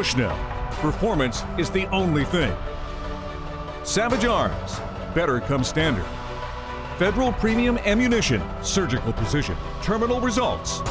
Bushnell. Performance is the only thing. Savage Arms. Better comes standard. Federal Premium Ammunition. Surgical precision. Terminal results.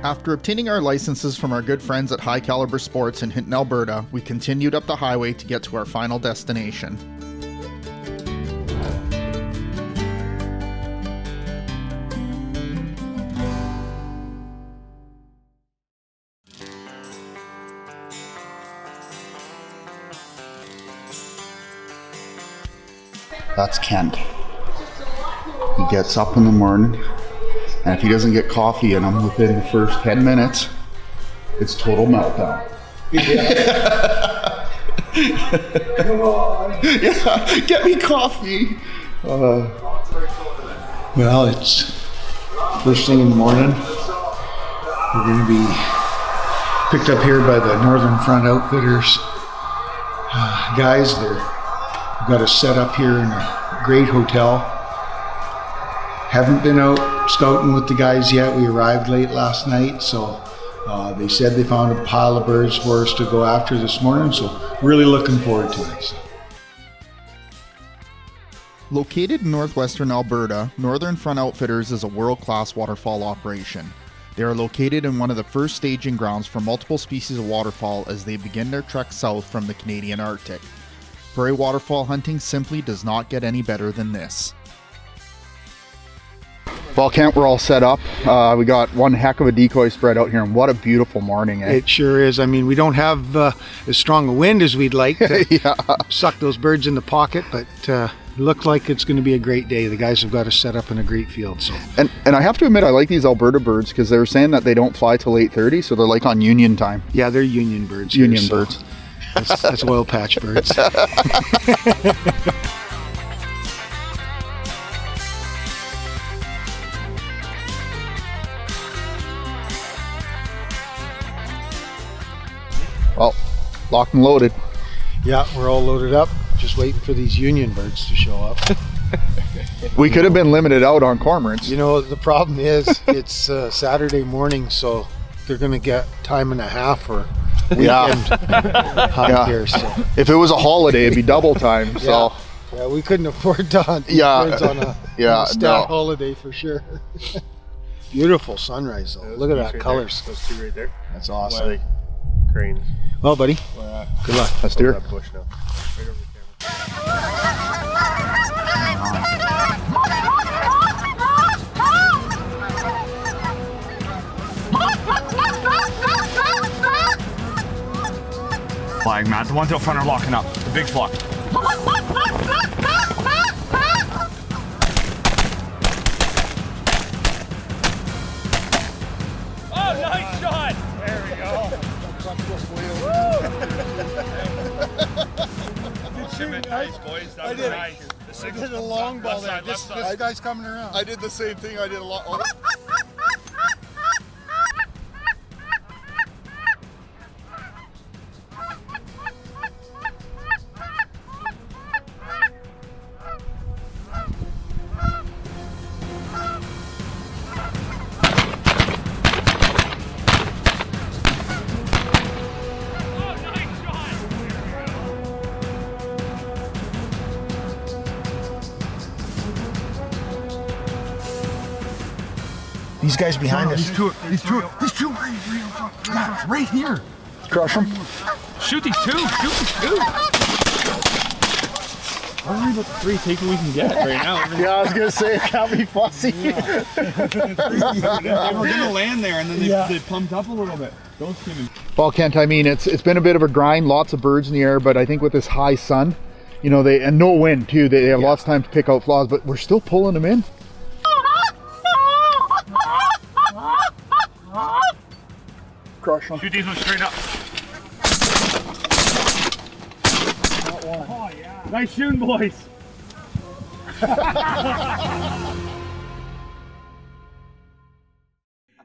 After obtaining our licenses from our good friends at High Caliber Sports in Hinton, Alberta, we continued up the highway to get to our final destination. That's Kent. He gets up in the morning, and if he doesn't get coffee in him within the first 10 minutes, it's total meltdown. Yeah, get me coffee. Well, it's first thing in the morning. We're going to be picked up here by the Northern Front Outfitters guys. They've got us set up here in a great hotel. Haven't been out scouting with the guys yet. We arrived late last night, so they said they found a pile of birds for us to go after this morning, so really looking forward to it. Located in northwestern Alberta, Northern Front Outfitters is a world-class waterfowl operation. They are located in one of the first staging grounds for multiple species of waterfowl as they begin their trek south from the Canadian Arctic. Prairie waterfowl hunting simply does not get any better than this. Well, Kent, we're all set up. We got one heck of a decoy spread out here, and what a beautiful morning, eh? It sure is. I mean, we don't have as strong a wind as we'd like to suck those birds in the pocket, but it looked like it's going to be a great day. The guys have got us set up in a great field. So. And I have to admit, I like these Alberta birds because they were saying that they don't fly till 8:30, so they're like on union time. Yeah, they're union birds. Union here, birds. So that's oil patch birds. Well, locked and loaded. Yeah, we're all loaded up. Just waiting for these union birds to show up. We could have been limited out on cormorants. You know, the problem is it's Saturday morning, so they're going to get time and a half for weekend hunt here. So. If it was a holiday, it'd be double time. So yeah, we couldn't afford to hunt birds on a stat holiday for sure. Beautiful sunrise, though. Look at that colors. Those two right there. That's awesome. Cranes. Well, buddy, good luck. Let's do it. That bush now. Right over the camera. Flag, Matt. The ones out front are locking up. The big flock. Oh, nice shot! There we go. Nice, boys. That was nice. I did a long ball there. This guy's coming around. I did the same thing. I did a lot. These guys behind us. These two. Matt, right here. Crush them. Shoot these two. Shoot these two. Hurry about the 3, take what we can get right now. Yeah, I was gonna say it can't be fussy. They were gonna land there and then they pumped up a little bit. Those came in. Well, Kent, I mean, it's been a bit of a grind, lots of birds in the air, but I think with this high sun, you know, and no wind too, they have lots of time to pick out flaws, but we're still pulling them in. Crush them. Shoot these ones straight up. Not one. Oh yeah. Nice shooting, boys.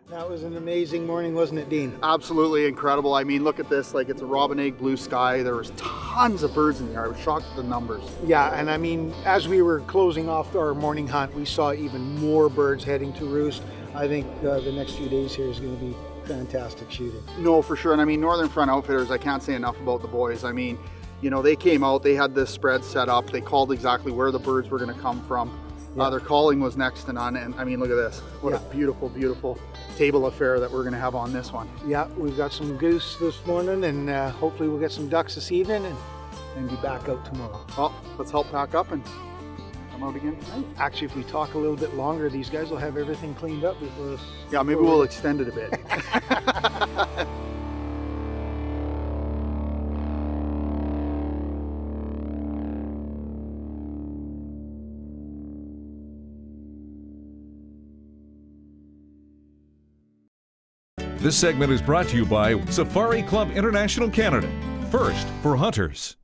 That was an amazing morning, wasn't it, Dean? Absolutely incredible. I mean, look at this, like it's a robin egg blue sky. There was tons of birds in the air. I was shocked at the numbers. Yeah, and I mean, as we were closing off our morning hunt, we saw even more birds heading to roost. I think the next few days here is going to be fantastic shooting. No, for sure. And I mean, Northern Front Outfitters, I can't say enough about the boys. I mean, you know, they came out, they had this spread set up. They called exactly where the birds were going to come from. Yeah. Their calling was next to none. And I mean, look at this. What a beautiful, beautiful table affair that we're going to have on this one. Yeah, we've got some goose this morning, and hopefully we'll get some ducks this evening and be back out tomorrow. Well, let's help pack up and come out again tonight. Actually, if we talk a little bit longer, these guys will have everything cleaned up before us. Yeah, maybe we'll extend it a bit. This segment is brought to you by Safari Club International Canada. First for hunters.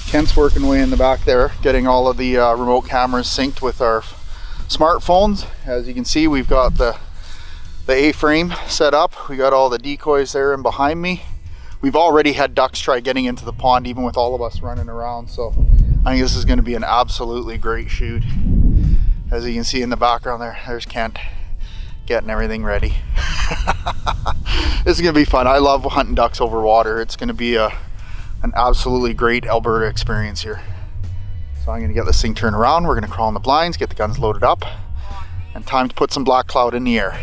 Kent's working away in the back there, getting all of the remote cameras synced with our smartphones. As you can see, we've got the A-frame set up. We got all the decoys there and behind me. We've already had ducks try getting into the pond, even with all of us running around. So I think this is going to be an absolutely great shoot. As you can see in the background there's Kent getting everything ready. This is going to be fun. I love hunting ducks over water. It's going to be an absolutely great Alberta experience here. So I'm going to get this thing turned around. We're going to crawl in the blinds, get the guns loaded up, and time to put some black cloud in the air.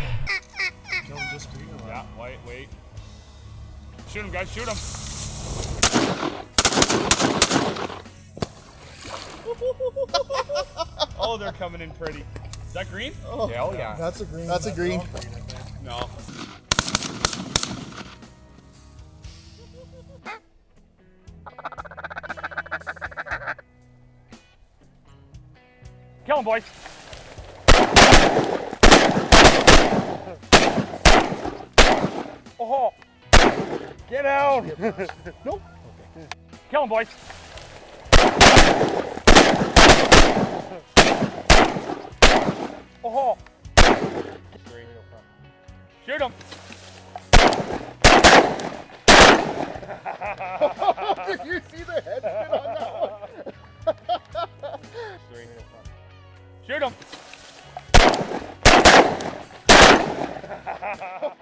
Yeah, wait. Shoot him, guys, shoot him. Oh, they're coming in pretty. Is that green? Oh, hell yeah. That's a green. That's a green. No. Kill him, boys. Oh, get out. Nope. Okay. Kill him, boys. Oh. Shoot him. Did you see the head spin on that one? Shoot him.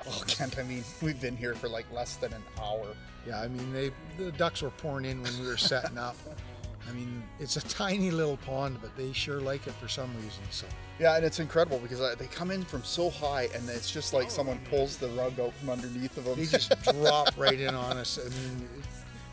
Oh, Kent, I mean, we've been here for like less than an hour. Yeah, I mean, the ducks were pouring in when we were setting up. I mean, it's a tiny little pond, but they sure like it for some reason. So Yeah, and it's incredible because they come in from so high, and it's just like someone pulls the rug out from underneath of them. they just drop right in on us. I mean,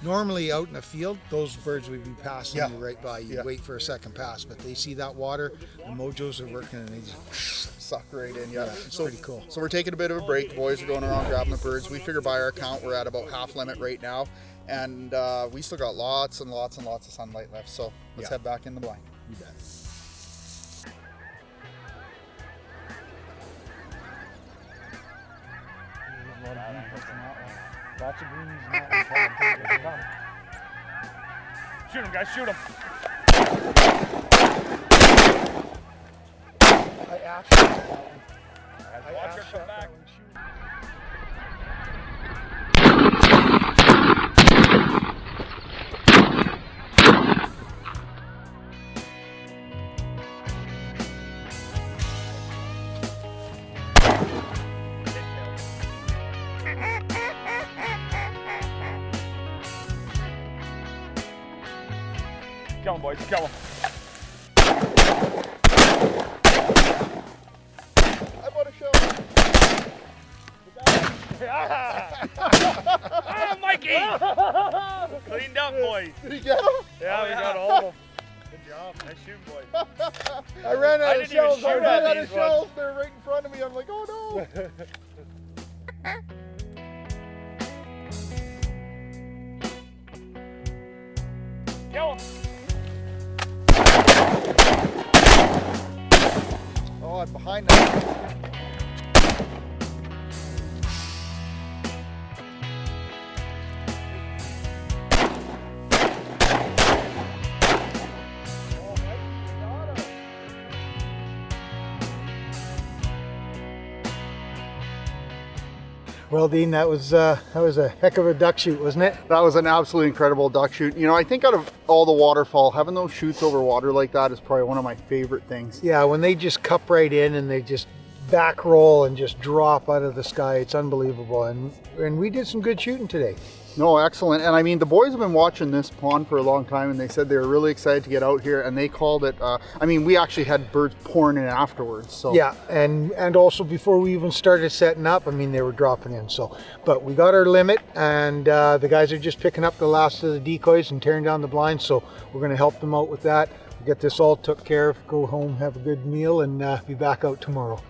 normally out in the field, those birds would be passing you right by. You wait for a second pass, but they see that water, the mojos are working, and they just suck right in. it's pretty cool. So we're taking a bit of a break. The boys are going around grabbing the birds. We figure by our count we're at about half limit right now, and we still got lots and lots and lots of sunlight left. So let's head back in the blind. You bet. Lots of greenies in that one. Shoot him, guys, shoot him. I actually Watch her come back. Kill him, boys, kill him. I want to show. Cleaned up, boys. Did you get him? Yeah, we got all of them. Good job. Nice shooting, boys. I ran out of didn't even shells. I shoot ran at out of these shells. They're right in front of me. I'm like, oh no. Kill him. Oh, I'm behind that. Well, Dean, that was a heck of a duck shoot, wasn't it? That was an absolutely incredible duck shoot. You know, I think out of all the waterfowl, having those shoots over water like that is probably one of my favorite things. Yeah, when they just cup right in and they just back roll and just drop out of the sky, it's unbelievable. And we did some good shooting today. No, excellent. And I mean, the boys have been watching this pond for a long time, and they said they were really excited to get out here, and they called it, I mean, we actually had birds pouring in afterwards. So Yeah, and also before we even started setting up, I mean, they were dropping in. So, but we got our limit, and the guys are just picking up the last of the decoys and tearing down the blinds. So we're going to help them out with that. We'll get this all took care of, go home, have a good meal, and be back out tomorrow.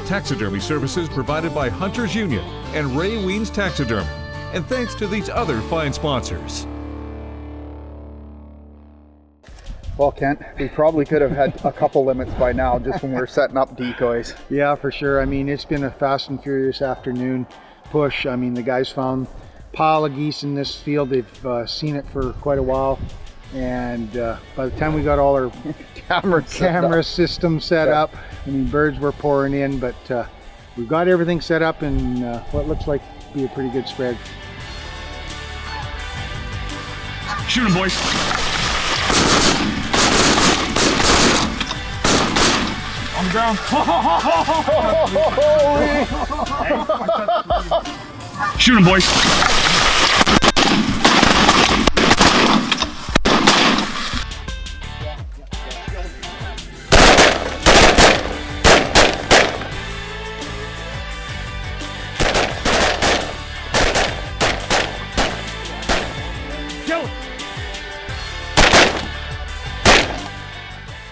Taxidermy services provided by Hunters Union and Ray Weens Taxidermy. And thanks to these other fine sponsors. Well, Kent, we probably could have had a couple limits by now just when we were setting up decoys. Yeah, for sure. I mean, it's been a fast and furious afternoon push. I mean, the guys found a pile of geese in this field. They've seen it for quite a while. And by the time we got all our camera system set up, I mean, birds were pouring in, but we've got everything set up in what looks like to be a pretty good spread. Shoot him, boys. On the ground. Shoot him, boys.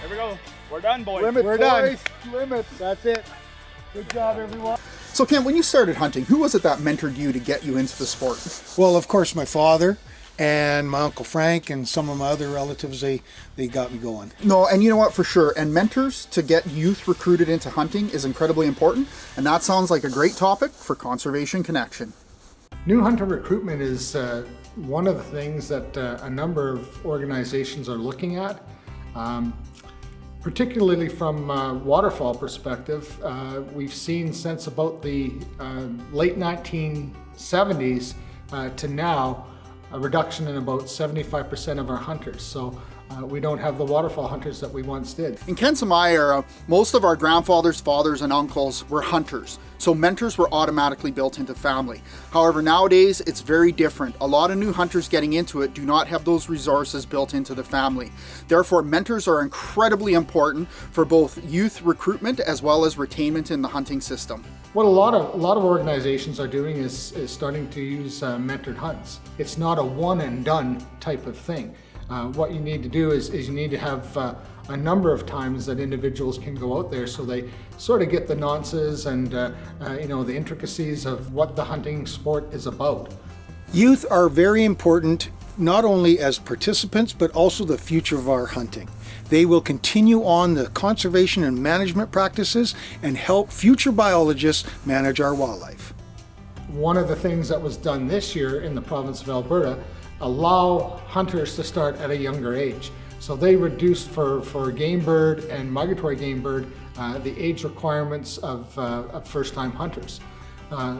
There we go. We're done, boys. Limits, We're done. boys. Limits. That's it. Good job, everyone. So, Kent, when you started hunting, who was it that mentored you to get you into the sport? Well, of course, my father and my Uncle Frank and some of my other relatives, they got me going. No, and you know what, for sure. And mentors to get youth recruited into hunting is incredibly important. And that sounds like a great topic for Conservation Connection. New hunter recruitment is one of the things that a number of organizations are looking at. Particularly from a waterfowl perspective, we've seen since about the late 1970s to now a reduction in about 75% of our hunters. So we don't have the waterfowl hunters that we once did. In Kent's and my era, most of our grandfathers, fathers, and uncles were hunters. So mentors were automatically built into family. However, nowadays it's very different. A lot of new hunters getting into it do not have those resources built into the family. Therefore, mentors are incredibly important for both youth recruitment as well as retainment in the hunting system. What a lot of organizations are doing is starting to use mentored hunts. It's not a one and done type of thing. What you need to do is you need to have a number of times that individuals can go out there so they sort of get the nuances and the intricacies of what the hunting sport is about. Youth are very important, not only as participants, but also the future of our hunting. They will continue on the conservation and management practices and help future biologists manage our wildlife. One of the things that was done this year in the province of Alberta, allow hunters to start at a younger age. So they reduced for game bird and migratory game bird the age requirements of first-time hunters.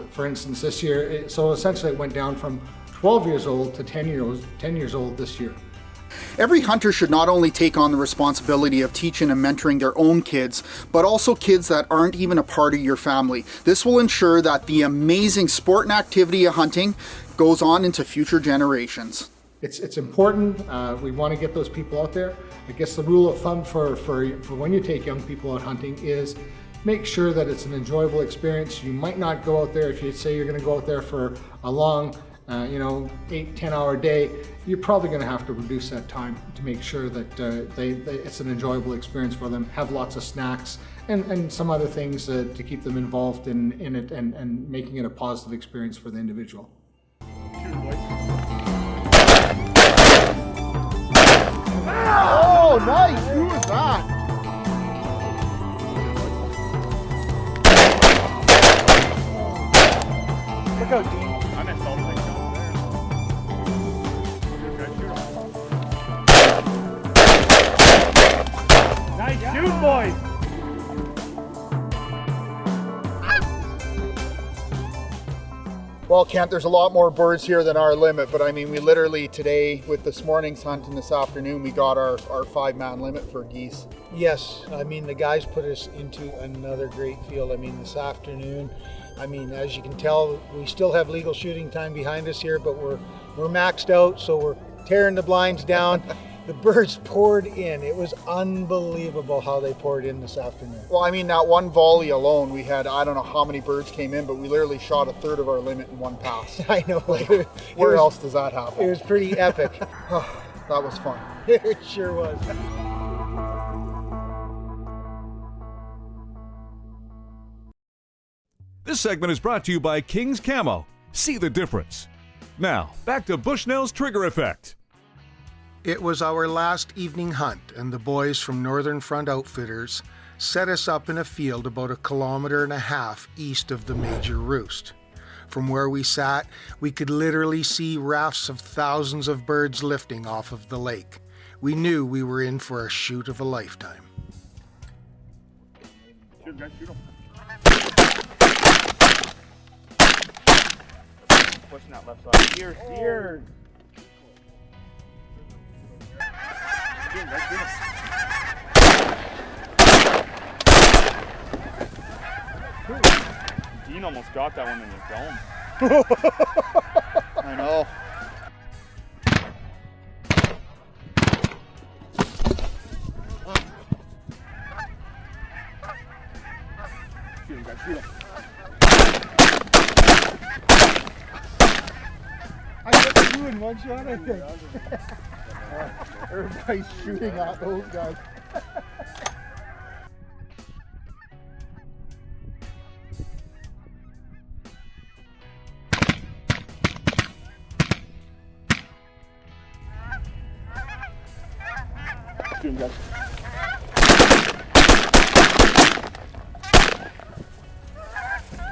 For instance, this year, so essentially it went down from 12 years old to 10 years old this year. Every hunter should not only take on the responsibility of teaching and mentoring their own kids, but also kids that aren't even a part of your family. This will ensure that the amazing sport and activity of hunting goes on into future generations. it's important. We want to get those people out there. I guess the rule of thumb for when you take young people out hunting is make sure that it's an enjoyable experience. You might not go out there if you say you're going to go out there for a long 8-10 hour day. You're probably going to have to reduce that time to make sure that it's an enjoyable experience for them. Have lots of snacks and some other things to keep them involved in it and making it a positive experience for the individual. Oh, nice! Who was that? Look out, Dean. I missed all the way down there. Nice shoot, boys! Well, Kent, there's a lot more birds here than our limit, but I mean, we literally today, with this morning's hunt and this afternoon, we got our 5-man limit for geese. Yes, I mean, the guys put us into another great field. I mean, this afternoon, I mean, as you can tell, we still have legal shooting time behind us here, but we're maxed out, so we're tearing the blinds down. The birds poured in. It was unbelievable how they poured in this afternoon. Well, I mean, that one volley alone, we had, I don't know how many birds came in, but we literally shot a third of our limit in one pass. I know. Where else does that happen? It was pretty epic. Oh, that was fun. It sure was. This segment is brought to you by King's Camo. See the difference. Now, back to Bushnell's Trigger Effect. It was our last evening hunt, and the boys from Northern Front Outfitters set us up in a field about 1.5 kilometers east of the major roost. From where we sat, we could literally see rafts of thousands of birds lifting off of the lake. We knew we were in for a shoot of a lifetime. Shoot, guys, shoot 'em. Pushing that left side. Steer, steer. Shoot 'em, guys, shoot 'em. Dean almost got that one in the dome. I know. Shoot 'em, guys, shoot 'em. I got 2 in one shot, I think. Everybody's shooting at those guys. Shoot 'em, guys.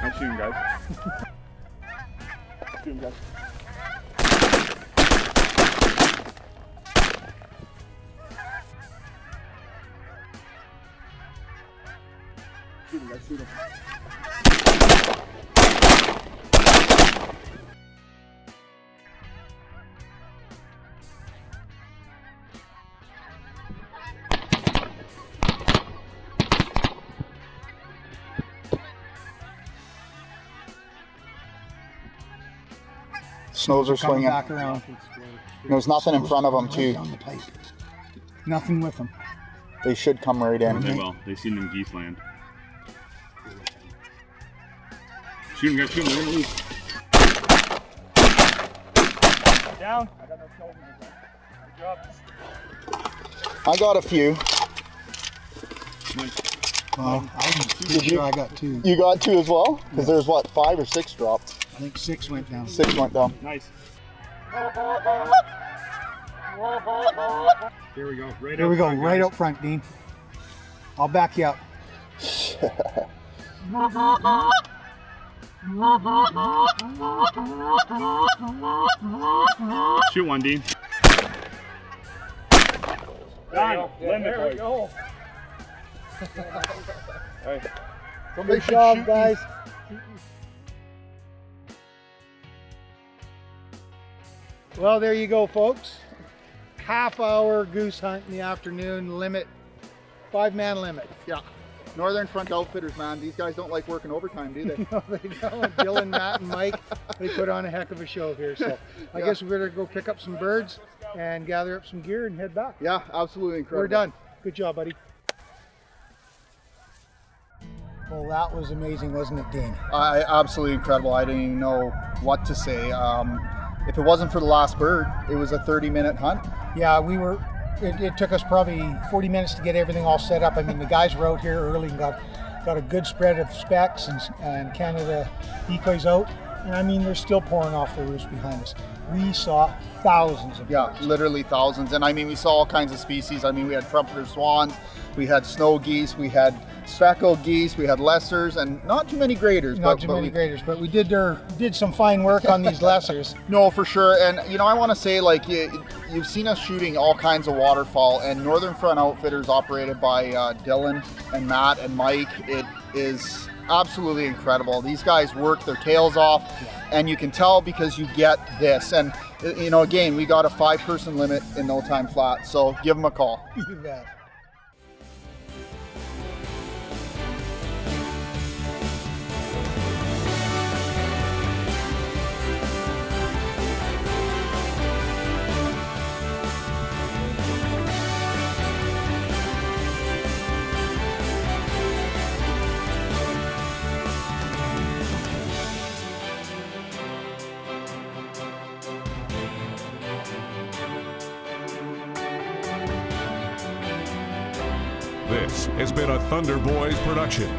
Nice shooting, guys. Shoot 'em, guys. Shoot 'em, guys, shoot 'em. Snows are swinging. Back around. There's nothing in front of them, too. Nothing with them. They should come right in. They will. They've seen them geese land. Shoot 'em, guys, shoot 'em. They're gonna lose. Down. I got no kills in this one. Good job. I got a few. Well, I'm sure I got 2. You got 2 as well? Because there's what, 5 or 6 dropped? I think 6 went down. 6 went down. Nice. Here we go. Right Here out we go, front, right guys. up front, Dean. I'll back you up. Shoot one, Dean. Done. Limit, boys. go. Hey. Good job, guys. Well, there you go, folks. Half-hour goose hunt in the afternoon, limit, 5-man limit. Yeah. Northern Front Outfitters, man, these guys don't like working overtime, do they? No, they don't. Dylan, Matt, and Mike, they put on a heck of a show here. So I guess we better go pick up some birds and gather up some gear and head back. Yeah, absolutely incredible. We're done. Good job, buddy. Well, that was amazing, wasn't it, Dane? Absolutely incredible. I didn't even know what to say. If it wasn't for the last bird, it was a 30-minute hunt. Yeah, it took us probably 40 minutes to get everything all set up. I mean, the guys were out here early and got a good spread of specs and Canada decoys out. And I mean, they're still pouring off the roofs behind us. We saw thousands of birds. Literally thousands. And I mean, we saw all kinds of species. I mean, we had trumpeter swans, we had snow geese, we had speckled geese, we had lessers, and not too many graders. Not too many graders, but we did some fine work on these lessers. No, for sure. And you know, I want to say, like, you've seen us shooting all kinds of waterfowl, and Northern Front Outfitters, operated by Dylan and Matt and Mike, it is absolutely incredible. These guys work their tails off, and you can tell because you get this. And you know, again, we got a 5-person limit in No Time Flat, so give them a call. You bet. This has been a Thunder Boys production.